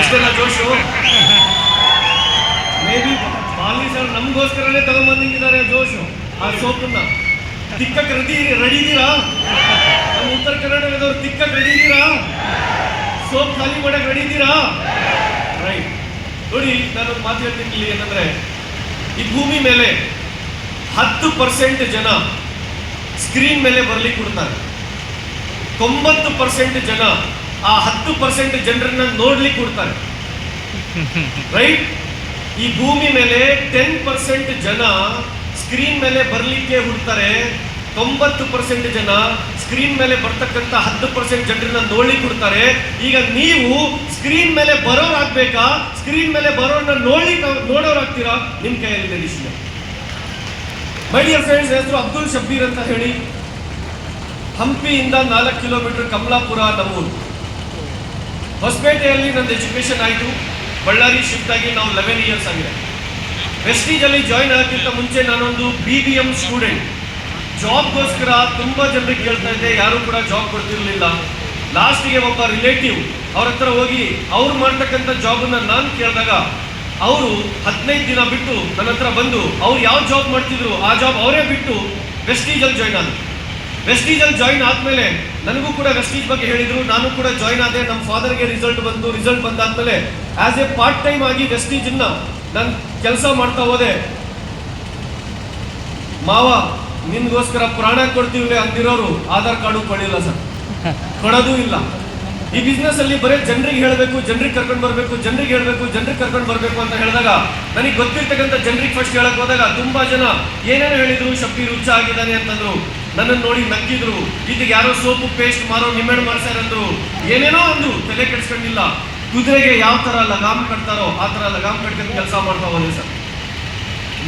ಇಷ್ಟೆಲ್ಲ ಜೋಶು may be Bali sir ನಮಗೋಸ್ಕರನೇ ತಗೊಂಬಂದಿದ್ದಾರೆ ಜೋಶು. ಆ ಸೋಪನ್ನ ತಿಕ್ಕಕ್ಕೆ ready ಇದ್ದೀರಾ? ನಮ್ಮ ಉತ್ತರ ಕರ್ನಾಟಕದವ್ರು ತಿಕ್ಕಕ್ಕೆ ರೆಡಿ ಇದ್ದೀರಾ? ಸೋಪ್ ಖಾಲಿ ಮಾಡಕ್ಕೆ ರೆಡಿ ಇದ್ದೀರಾ? ರೈಟ್. ನೋಡಿ, ನಾನೊಂದು ಮಾತು ಹೇಳ್ತೀನಿ ಏನಂದ್ರೆ, ಈ ಭೂಮಿ ಮೇಲೆ 10% ಜನ ಸ್ಕ್ರೀನ್ ಮೇಲೆ ಬರ್ಲಿಕ್ಕೆ ಕೊಡ್ತಾರೆ. 90% ಜನ ಆ 10% ಜನರನ್ನ ನೋಡ್ಲಿಕ್ಕೆ ಕೊಡ್ತಾರೆ. ರೈಟ್. ಈ ಭೂಮಿ ಮೇಲೆ 10% ಜನ ಸ್ಕ್ರೀನ್ ಮೇಲೆ ಬರ್ಲಿಕ್ಕೆ ಹುಡ್ತಾರೆ. 90% ಜನ ಸ್ಕ್ರೀನ್ ಮೇಲೆ ಬರ್ತಕ್ಕಂಥ 10% ಜನರನ್ನ ನೋಡ್ಲಿಕ್ಕೆ ಕೊಡ್ತಾರೆ. ಈಗ ನೀವು ಸ್ಕ್ರೀನ್ ಮೇಲೆ ಬರೋರಾಗ್ಬೇಕಾ, ಸ್ಕ್ರೀನ್ ಮೇಲೆ ಬರೋರನ್ನ ನೋಡೋರಾಗ್ತೀರಾ? ನಿಮ್ ಕೈಯಲ್ಲಿ ಡಿಸಿಷನ್. ಮೈ ಡಿಯರ್ ಫ್ರೆಂಡ್ಸ್, ಹೆಸರು ಅಬ್ದುಲ್ ಶಬ್ಬೀರ್ ಅಂತ ಹೇಳಿ. ಹಂಪಿಯಿಂದ 4 ಕಿಲೋಮೀಟರ್ ಕಮಲಾಪುರ ನಮ್ಮೂರು. ಹೊಸಪೇಟೆಯಲ್ಲಿ ನಂದು ಎಜುಕೇಶನ್ ಆಯಿತು. ಬಳ್ಳಾರಿ ಶಿಫ್ಟ್ ಆಗಿ ನಾವು 11 ಇಯರ್ಸ್ ಆಗಿದೆ. ವೆಸ್ಟೀಜ್ ಅಲ್ಲಿ ಜಾಯಿನ್ ಆಗೋಕ್ಕಿಂತ ಮುಂಚೆ ನಾನೊಂದು BBM ಸ್ಟೂಡೆಂಟ್. ಜಾಬ್ಗೋಸ್ಕರ ತುಂಬಾ ಜನರಿಗೆ ಹೇಳ್ತಾ ಇದ್ದೆ, ಯಾರು ಕೂಡ ಜಾಬ್ ಕೊಡ್ತಿರ್ಲಿಲ್ಲ. ಲಾಸ್ಟ್ಗೆ ಒಬ್ಬ ರಿಲೇಟಿವ್ ಅವ್ರ ಹತ್ರ ಹೋಗಿ ಅವ್ರು ಮಾಡ್ತಕ್ಕಂಥ ಜಾಬನ್ನ ನಾನು ಕೇಳಿದಾಗ ಅವರು 15 ದಿನ ಬಿಟ್ಟು ನನ್ನ ಹತ್ರ ಬಂದು ಅವ್ರು ಯಾವ ಜಾಬ್ ಮಾಡ್ತಿದ್ರು ಆ ಜಾಬ್ ಅವರೇ ಬಿಟ್ಟು ವೆಸ್ಟೀಜ್ ಅಲ್ಲಿ ಜಾಯಿನ್ ಆದ್ರು. ವೆಸ್ಟೀಜ್ ಅಲ್ಲಿ ಜಾಯಿನ್ ಆದ್ಮೇಲೆ ನನಗೂ ಕೂಡ ವೆಸ್ಟೀಜ್ ಬಗ್ಗೆ ಹೇಳಿದ್ರು, ನಾನು ಕೂಡ ಜಾಯಿನ್ ಆದೆ. ನಮ್ಮ ಫಾದರ್ಗೆ ರಿಸಲ್ಟ್ ಬಂತು. ರಿಸಲ್ಟ್ ಬಂದಾದ್ಮೇಲೆ ಆಸ್ ಎ ಪಾರ್ಟ್ ಟೈಮ್ ಆಗಿ ವೆಸ್ಟೀಜ್ ನಾನು ಕೆಲಸ ಮಾಡ್ತಾ ಹೋದೆ. ಮಾವ ನಿನ್ಗೋಸ್ಕರ ಪ್ರಾಣ ಕೊಡ್ತೀವಿ ಅಂದಿರೋರು ಆಧಾರ್ ಕಾರ್ಡು ಕೊಡಿಲ್ಲ ಸರ್, ಕೊಡೋದು ಇಲ್ಲ. ಈ ಬಿಸ್ನೆಸ್ ಅಲ್ಲಿ ಬರೀ ಜನರಿಗೆ ಹೇಳಬೇಕು, ಜನರಿಗೆ ಕರ್ಕೊಂಡು ಬರಬೇಕು, ಜನರಿಗೆ ಹೇಳಬೇಕು, ಜನರಿಗೆ ಕರ್ಕೊಂಡು ಬರಬೇಕು ಅಂತ ಹೇಳಿದಾಗ ನನಗೆ ಗೊತ್ತಿರ್ತಕ್ಕಂಥ ಜನರಿಗೆ ಫಸ್ಟ್ ಹೇಳಕ್ ಹೋದಾಗ ತುಂಬಾ ಜನ ಏನೇನೋ ಹೇಳಿದ್ರು. ಶಬ್ಬೀರ್ ಹುಚ್ಚ ಆಗಿದ್ದಾನೆ ಅಂತಂದ್ರು. ನನ್ನನ್ನು ನೋಡಿ ನಕ್ಕಿದ್ರು. ಇದಕ್ಕೆ ಯಾರೋ ಸೋಪು ಪೇಸ್ಟ್ ಮಾರೋ ನಿಮ್ಮೆಣ್ಣು ಮಾಡ್ಸಾರಂದ್ರು. ಏನೇನೋ ಅಂದ್ರು. ತಲೆ ಕೆಡಿಸ್ಕೊಂಡಿಲ್ಲ. ಕುದುರೆಗೆ ಯಾವ ತರ ಲಗಾಮ್ ಕಟ್ತಾರೋ ಆ ತರ ಲಗಾಮ್ ಕಟ್ಕೊಂಡು ಕೆಲಸ ಮಾಡ್ತಾ ಹೋದೆ ಸರ್.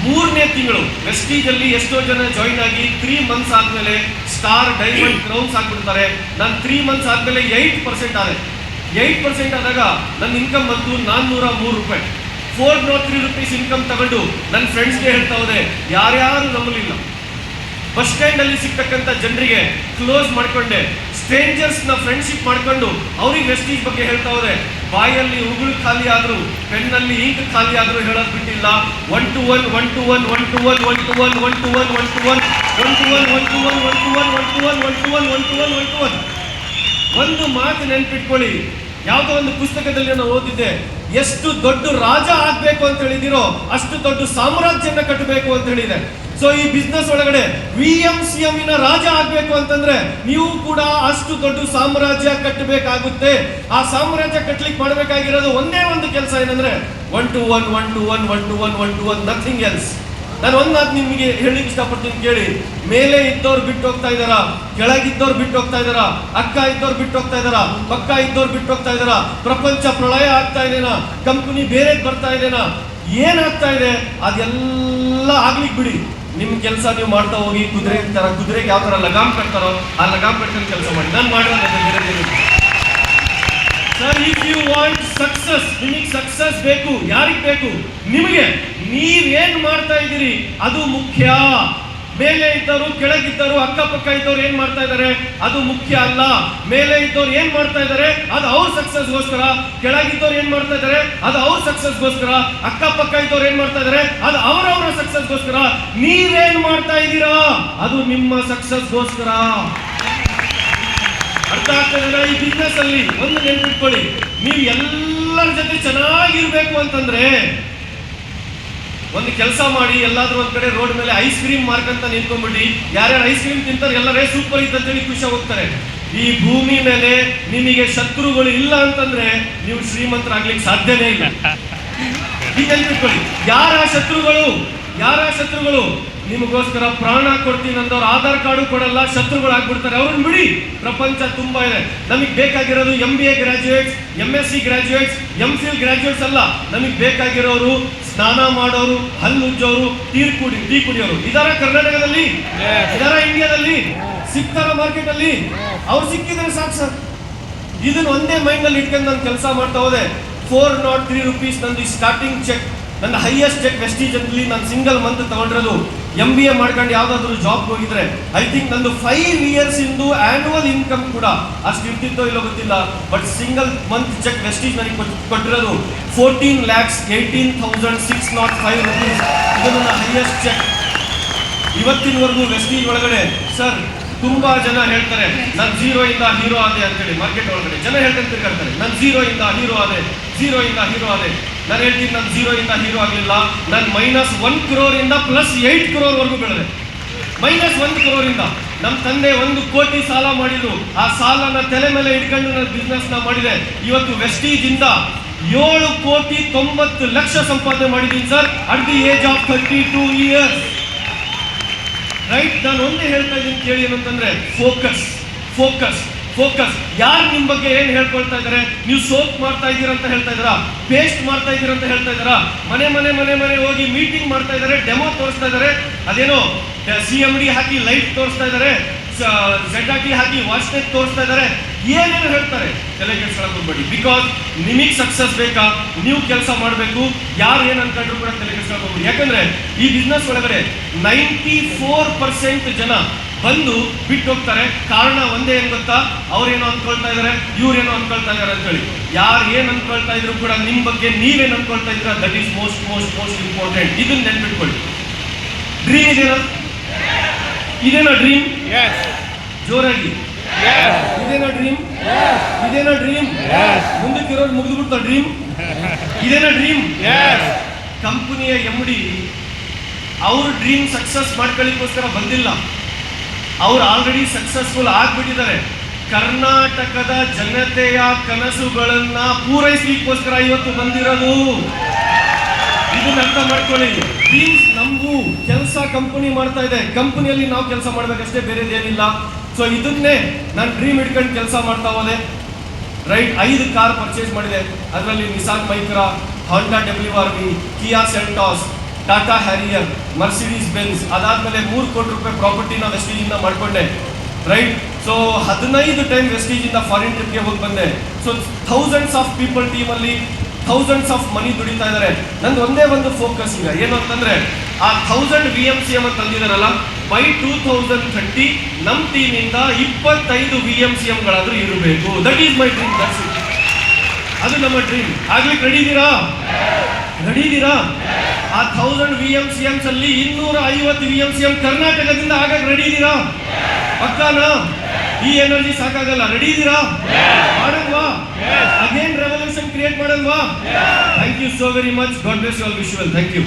3ನೇ ತಿಂಗಳು ವೆಸ್ಟೀಜ್ ಅಲ್ಲಿ ಎಷ್ಟೋ ಜನ ಜಾಯಿನ್ ಆಗಿ 3 ಮಂತ್ಸ್ ಆದ್ಮೇಲೆ ಸ್ಟಾರ್, ಡೈಮಂಡ್, ಕ್ರೌನ್ಸ್ ಹಾಕ್ಬಿಡ್ತಾರೆ. ನಾನು 3 ಮಂತ್ಸ್ ಆದ್ಮೇಲೆ 8% ಆದೆ. 8% ಆದಾಗ ನನ್ನ ಇನ್ಕಮ್ ಬಂತು 403 ರೂಪಾಯಿ. 403 rupees ಇನ್ಕಮ್ ತಗೊಂಡು ನನ್ನ ಫ್ರೆಂಡ್ಸ್ಗೆ ಹೇಳ್ತಾ ಹೋದೆ. ಯಾರ್ಯಾರು ನಂಬಲಿಲ್ಲ. ಬಸ್ ಸ್ಟ್ಯಾಂಡ್ ಅಲ್ಲಿ ಸಿಗ್ತಕ್ಕಂಥ ಜನರಿಗೆ ಕ್ಲೋಸ್ ಮಾಡ್ಕೊಂಡೆ. ಸ್ಟ್ರೇಂಜರ್ಸ್ ನ ಫ್ರೆಂಡ್ಶಿಪ್ ಮಾಡ್ಕೊಂಡು ಅವ್ರಿಗೆ ವೆಸ್ಟೀಜ್ ಬಗ್ಗೆ ಹೇಳ್ತಾ ಹೋದೆ. ಬಾಯಲ್ಲಿ ಉಗುಳು ಖಾಲಿ ಆದ್ರು, ಪೆನ್ನಲ್ಲಿ ಇಂಕ್ ಖಾಲಿ ಆದ್ರೂ ಹೇಳೋದು ಬಿಟ್ಟಿಲ್ಲ. 1 to 1 1 to 1 1 to 1 1 to 1 1 to 1 1 to 1 1 to 1 1 to 1 1 to 1 1 to 1 1 to 1 1 to 1 1 to 1. ಒಂದು ಮಾತು ನೆನ್ಪಿಟ್ಕೊಳ್ಳಿ. ಯಾವುದೋ ಒಂದು ಪುಸ್ತಕದಲ್ಲಿ ನಾನು ಓದಿದ್ದೆ, ಎಷ್ಟು ದೊಡ್ಡ ರಾಜ ಆಗ್ಬೇಕು ಅಂತ ಹೇಳಿದಿರೋ ಅಷ್ಟು ದೊಡ್ಡ ಸಾಮ್ರಾಜ್ಯನ ಕಟ್ಟಬೇಕು ಅಂತ ಹೇಳಿದೆ. ಸೊ ಈ ಬಿಸ್ನೆಸ್ ಒಳಗಡೆ VMCM ರಾಜ ಆಗ್ಬೇಕು ಅಂತಂದ್ರೆ ನೀವು ಕೂಡ ಅಷ್ಟು ದೊಡ್ಡ ಸಾಮ್ರಾಜ್ಯ ಕಟ್ಟಬೇಕಾಗುತ್ತೆ. ಆ ಸಾಮ್ರಾಜ್ಯ ಕಟ್ಟಲಿಕ್ಕೆ ಮಾಡಬೇಕಾಗಿರೋದು ಒಂದೇ ಒಂದು ಕೆಲಸ ಏನಂದ್ರೆ 1 to 1 1 to 1 1 to 1 1 to 1, nothing else. ನಾನು ಒಂದು ಮಾತು ನಿಮಗೆ ಹೇಳಿಕ್ ಇಷ್ಟಪಡ್ತೀನಿ, ಕೇಳಿ. ಮೇಲೆ ಇದ್ದವ್ರು ಬಿಟ್ಟು ಹೋಗ್ತಾ ಇದಾರ, ಕೆಳಗಿದ್ದವ್ರು ಬಿಟ್ಟು ಹೋಗ್ತಾ ಇದಾರ, ಅಕ್ಕ ಇದ್ದವ್ರು ಬಿಟ್ಟು ಹೋಗ್ತಾ ಇದಾರ, ಪಕ್ಕ ಇದ್ದವ್ರು ಬಿಟ್ಟು ಹೋಗ್ತಾ ಇದಾರ. ಪ್ರಪಂಚ ಪ್ರಳಯ ಆಗ್ತಾ ಇದೆನಾ, ಕಂಪನಿ ಬೇರೆ ಬರ್ತಾ ಇದೆನಾ, ಏನಾಗ್ತಾ ಇದೆ ಅದೆಲ್ಲ ಆಗ್ಲಿಕ್ಕೆ ಬಿಡಿ. ನಿಮ್ ಕೆಲಸ ನೀವು ಮಾಡ್ತಾ ಹೋಗಿ. ಕುದುರೆಗೆ ಯಾವ ತರ ಲಗಾಮ್ ಕಟ್ತಾರೋ ಆ ಲಗಾಮ್ ಕಟ್ಕೊಂಡು ಕೆಲಸ ಮಾಡಿ. ನಾನು ಮಾಡಿರೋದು sir, if you want success, ನಿಮಗೆ ಸಕ್ಸಸ್ ಬೇಕು. ಯಾರಿಗೆ ಬೇಕು? ನಿಮಗೆ. ನೀವೇನ್ ಮಾಡ್ತಾ ಇದ್ದೀರಿ ಅದು ಮುಖ್ಯ. ಮೇಲೆ ಇದ್ದವರು, ಕೆಳಗಿದ್ದವರು, ಅಕ್ಕಪಕ್ಕ ಇದ್ದವ್ರು ಏನ್ ಮಾಡ್ತಾ ಇದ್ದಾರೆ ಅದು ಮುಖ್ಯ ಅಲ್ಲ. ಮೇಲೆ ಇದ್ದವ್ರು ಏನ್ ಮಾಡ್ತಾ ಇದ್ದಾರೆ ಅದು ಅವ್ರ ಸಕ್ಸಸ್ಗೋಸ್ಕರ, ಕೆಳಗಿದ್ದವ್ರು ಏನ್ ಮಾಡ್ತಾ ಇದ್ದಾರೆ ಅದು ಅವ್ರ ಸಕ್ಸಸ್ಗೋಸ್ಕರ, ಅಕ್ಕಪಕ್ಕ ಇದ್ದವ್ರು ಏನ್ ಮಾಡ್ತಾ ಇದ್ದಾರೆ ಅದು ಅವರವರ ಸಕ್ಸಸ್ಗೋಸ್ಕರ. ನೀವೇನ್ ಮಾಡ್ತಾ ಇದ್ದೀರಾ ಅದು ನಿಮ್ಮ ಸಕ್ಸಸ್ಗೋಸ್ಕರ. ಅರ್ಥ ಆಗ್ತದೆ? ಈ ಬಿಸ್ನೆಸ್ ಅಲ್ಲಿ ಒಂದು ನೆನ್ಪಿಟ್ಕೊಳ್ಳಿ, ನೀವು ಎಲ್ಲರ ಜೊತೆ ಚೆನ್ನಾಗಿರ್ಬೇಕು ಅಂತಂದ್ರೆ ಒಂದು ಕೆಲಸ ಮಾಡಿ. ಎಲ್ಲಾದ್ರೂ ಒಂದ್ ಕಡೆ ರೋಡ್ ಮೇಲೆ ಐಸ್ ಕ್ರೀಮ್ ಮಾರ್ಕಂತ ನಿಂತ್ಕೊಂಡ್ಬಿಡಿ. ಯಾರ್ಯಾರು ಐಸ್ ಕ್ರೀಮ್ ತಿಂತಾರೆ ಎಲ್ಲರೇ ಸೂಪರ್ ಇದ್ದಂತೇಳಿ ಖುಷಿ ಹೋಗ್ತಾರೆ. ಈ ಭೂಮಿ ಮೇಲೆ ನಿಮಗೆ ಶತ್ರುಗಳು ಇಲ್ಲ ಅಂತಂದ್ರೆ ನೀವು ಶ್ರೀಮಂತರಾಗ್ಲಿಕ್ಕೆ ಸಾಧ್ಯನೇ ಇಲ್ಲ. ಈಗ ನೆನ್ಪಿಟ್ಕೊಳ್ಳಿ, ಯಾರ ಶತ್ರುಗಳು ನಿಮಗೋಸ್ಕರ ಪ್ರಾಣ ಕೊಡ್ತೀನಿ ಅಂದವ್ರು ಆಧಾರ್ ಕಾರ್ಡು ಕೊಡಲ್ಲ, ಶತ್ರುಗಳಾಗ್ಬಿಡ್ತಾರೆ. ಅವ್ರನ್ನ ಬಿಡಿ. ಪ್ರಪಂಚ ತುಂಬಾ ಇದೆ. ನಮಗೆ ಬೇಕಾಗಿರೋದು MBA graduates, MSc graduates, MPhil graduates ಅಲ್ಲ. ನಮಗೆ ಬೇಕಾಗಿರೋರು ಸ್ನಾನ ಮಾಡೋರು, ಹಲ್ಲು ಉಜ್ಜೋರು, ಟೀ ಕುಡಿಯೋರು. ಇದರ ಕರ್ನಾಟಕದಲ್ಲಿ, ಇದರ ಇಂಡಿಯಾದಲ್ಲಿ ಸಿಗ್ತಾರ ಮಾರ್ಕೆಟ್ ಅಲ್ಲಿ? ಅವ್ರು ಸಿಕ್ಕಿದ್ರೆ ಸಾಕು ಸರ್. ಇದನ್ನ ಒಂದೇ ಮೈಂಡ್ ಅಲ್ಲಿ ಇಟ್ಕೊಂಡು ನಾನು ಕೆಲಸ ಮಾಡ್ತಾ ಹೋದೆ. 403 rupees ನಂದು ಸ್ಟಾರ್ಟಿಂಗ್ ಚೆಕ್. ನನ್ನ ಹೈಯೆಸ್ಟ್ ಚೆಕ್ ವೆಸ್ಟೀಜ್ ಅಂತಲಿ ನಾನು ಸಿಂಗಲ್ ಮಂತ್ ತಗೊಂಡಿರೋದು. MBA ಮಾಡ್ಕೊಂಡು ಯಾವ್ದಾದ್ರು ಜಾಬ್ ಹೋಗಿದ್ರೆ ಐ ಥಿಂಕ್ ನಂದು 5 years ಇಂದು ಆನ್ಯುವಲ್ ಇನ್ಕಮ್ ಕೂಡ ಅಷ್ಟು ಇರ್ತಿತ್ತೋ ಇಲ್ಲೋ ಗೊತ್ತಿಲ್ಲ. But single month check Vestige ನನಗೆ ಕೊಟ್ಟಿರೋದು 14,18,605 rupees. ಇದು ನನ್ನ ಹೈಯೆಸ್ಟ್ ಚೆಕ್. ಇವತ್ತಿನವರೆಗೂ ವೆಸ್ಟೀಜ್ ಒಳಗಡೆ ಸರ್ ತುಂಬಾ ಜನ ಹೇಳ್ತಾರೆ ನಾನು 0 ಇಂದ ಹೀರೋ ಆದೆ ಅಂತೇಳಿ. ಮಾರ್ಕೆಟ್ ಒಳಗಡೆ ಜನ ಹೇಳ್ತಾರೆ ತಿರ್ಗಾಡ್ತಾರೆ, ನಾನು 0 ಇಂದ ಹೀರೋ ಆದೆ, 0 ಇಂದ ಹೀರೋ ಆದೆ. ನಾನು ಹೇಳ್ತೀನಿ ನಾನು 0 ಇಂದ ಹೀರೋ ಆಗಲಿಲ್ಲ, ನಾನು -1 crore ಇಂದ +8 crore ವರೆಗೂ ಬೆಳೆದೆ. -1 crore ಇಂದ ನಮ್ಮ ತಂದೆ 1 ಕೋಟಿ ಸಾಲ ಮಾಡಿದ್ರು, ಆ ಸಾಲನ ತಲೆ ಮೇಲೆ ಇಟ್ಕೊಂಡು ನಾನು ಬಿಸ್ನೆಸ್ ನ ಮಾಡಿದೆ. ಇವತ್ತು ವೆಸ್ಟೀಜ್ ಇಂದ 7,90,00,000 ಸಂಪಾದನೆ ಮಾಡಿದ್ದೀನಿ sir, at the age of 32 years. Right, ನಾನು ಒಂದೇ ಹೇಳ್ತಾ ಇದ್ದೀನಿ ಕೇಳಿ, ಏನಂತಂದ್ರೆ ಫೋಕಸ್ ಫೋಕಸ್ ಫೋಕಸ್. ಯಾರು ನಿಮ್ಮ ಬಗ್ಗೆ ಏನು ಹೇಳ್ಕೊಳ್ತಾ ಇದ್ದಾರೆ? ನೀವು ಸೋಪ್ ಮಾಡ್ತಾ ಇದ್ದೀರಾ ಅಂತ ಹೇಳ್ತಾ ಇದ್ದೀರಾ, ಪೇಸ್ಟ್ ಮಾಡ್ತಾ ಇದ್ದೀರಾ ಅಂತ ಹೇಳ್ತಾ ಇದ್ದೀರಾ, ಮನೆ ಮನೆ ಮನೆ ಮನೆ ಹೋಗಿ ಮೀಟಿಂಗ್ ಮಾಡ್ತಾ ಇದ್ದಾರೆ, ಡೆಮೋ ತೋರಿಸ್ತಾ ಇದ್ದಾರೆ, ಅದೇನೋ CMD ಹಾಕಿ ಲೈಟ್ ತೋರಿಸ್ತಾ ಇದ್ದಾರೆ, ZRT ಹಾಕಿ ವಾಚ್ನೆಟ್ ತೋರಿಸ್ತಾ ಇದ್ದಾರೆ, ಏನೇನು ಹೇಳ್ತಾರೆ ತಲೆ ಕೆಡ್ಸ್ಕೊಳಕ್ ಹೋಗ್ಬೇಡಿ. ಬಿಕಾಸ್ ನಿಮಗೆ ಸಕ್ಸಸ್ ಬೇಕಾ, ನೀವು ಕೆಲಸ ಮಾಡಬೇಕು. ಯಾರು ಏನು ಅನ್ಕೊಂಡ್ರು ಕೂಡ ತಲೆ ಕೆಡ್ಸ್ಕೊಳಕ್ ಹೋಗ್ಬೇಡಿ. ಯಾಕಂದ್ರೆ ಈ ಬಿಸ್ನೆಸ್ ಒಳಗಡೆ 94% ಜನ ಬಂದು ಬಿಟ್ಟು ಹೋಗ್ತಾರೆ. ಕಾರಣ ಒಂದೇ ಏನ್ ಗೊತ್ತಾ? ಅವ್ರೇನೋ ಅನ್ಕೊಳ್ತಾ ಇದಾರೆ, ಇವ್ರೇನೋ ಅನ್ಕೊಳ್ತಾ ಇದಾರೆ ಅಂತ ಹೇಳಿ. ಯಾರು ಏನ್ ಅನ್ಕೊಳ್ತಾ ಇದ್ರು ಕೂಡ ನಿಮ್ ಬಗ್ಗೆ ನೀವೇನ್ ಅನ್ಕೊಳ್ತಾ ಇದ್ರ, that is most most most important. ಇದನ್ನ ನೆನ್ಪಿಟ್ಕೊಳ್ಳಿ. ಡ್ರೀಮ್ ಇದೇನಾ? ಇದೇನಾ ಡ್ರೀಮ್? ಜೋರಾಗಿ ಇದೇನಾ ಡ್ರೀಮ್? ಇದೇನಾ ಡ್ರೀಮ್? ಮುಂದಕ್ಕಿರೋದು ಮುಗಿದು ಬಿಡ್ತಾ ಡ್ರೀಮ್? ಇದೇನಾ ಡ್ರೀಮ್? ಕಂಪನಿಯ MD ಅವ್ರ ಡ್ರೀಮ್ ಸಕ್ಸಸ್ ಮಾಡ್ಕೊಳ್ಳಿಕ್ಕೋಸ್ಕರ ಬಂದಿಲ್ಲ, ಅವ್ರು ಆಲ್ರೆಡಿ ಸಕ್ಸಸ್ಫುಲ್ ಆಗ್ಬಿಟ್ಟಿದ್ದಾರೆ. ಕರ್ನಾಟಕದ ಜನತೆಯ ಕನಸುಗಳನ್ನ ಪೂರೈಸಲಿಕ್ಕೋಸ್ಕರ ಇವತ್ತು ಬಂದಿರೋದು. ಇದನ್ನ ಅರ್ಥ ಮಾಡ್ಕೊಳ್ಳಿ. ಡ್ರೀಮ್ಸ್ ನಮಗೂ ಕೆಲಸ ಕಂಪನಿ ಮಾಡ್ತಾ ಇದೆ, ಕಂಪನಿಯಲ್ಲಿ ನಾವು ಕೆಲಸ ಮಾಡ್ಬೇಕಷ್ಟೇ, ಬೇರೆದೇನಿಲ್ಲ. ಸೊ ಇದನ್ನೇ ನಾನು ಡ್ರೀಮ್ ಇಟ್ಕೊಂಡು ಕೆಲಸ ಮಾಡ್ತಾ ಹೋದೆ. ರೈಟ್, 5 ಕಾರ್ ಪರ್ಚೇಸ್ ಮಾಡಿದೆ. ಅದರಲ್ಲಿ Nissan Micra, Honda WRV, Kia Seltos, Tata Harrier, Mercedes Benz. ಅದಾದ್ಮೇಲೆ 3 ಕೋಟಿ ರೂಪಾಯಿ ಪ್ರಾಪರ್ಟಿನ ವೆಸ್ಟೀಜ್ ಇಂದ ಮಾಡ್ಕೊಂಡೆ. ರೈಟ್, ಸೊ 15 ಟೈಮ್ ವೆಸ್ಟೀಜ್ ಇಂದ ಫಾರಿನ್ ಟ್ರಿಪ್ಗೆ ಹೋಗಿ ಬಂದೆ. ಸೊ ಥೌಸಂಡ್ಸ್ ಆಫ್ ಪೀಪಲ್ ಟೀಮಲ್ಲಿ ಥೌಸಂಡ್ಸ್ ಆಫ್ ಮನಿ ದುಡಿತಾ ಇದ್ದಾರೆ. ನಂದು ಒಂದೇ ಒಂದು ಫೋಕಸ್ ಈಗ ಏನು ಅಂತಂದ್ರೆ, ಆ 1000 VMCM ಅಂತ ತಂದಿದಾರಲ್ಲ, ಬೈ 2030 ನಮ್ಮ ಟೀಮಿಂದ 25 VMCMಗಳಾದ್ರೂ ಇರಬೇಕು. That is my dream. That's it. ಅದು ನಮ್ಮ ಡ್ರೀಮ್. ಆಗ್ಲಿಕ್ಕೆ ರೆಡಿ ಇದ್ದೀರಾ? ರೆಡಿ ಇದ್ದೀರಾ? ಆ 1000 VMCMs ಅಲ್ಲಿ 250 VMCM ಕರ್ನಾಟಕದಿಂದ ಆಗಕ್ಕೆ ರೆಡಿ ಇದ್ದೀರಾ? ಪಕ್ಕಾನಾ? ಈ ಎನರ್ಜಿ ಸಾಕಾಗಲ್ಲ. ರೆಡಿ ಇದ್ದೀರಾ? ಮಾಡಲ್ವಾ? ಅಗೇನ್ ರೆವಲ್ಯೂಷನ್ ಕ್ರಿಯೇಟ್ ಮಾಡಲ್ವಾ? Thank you so very much. God bless you all. Wish you well. Thank you.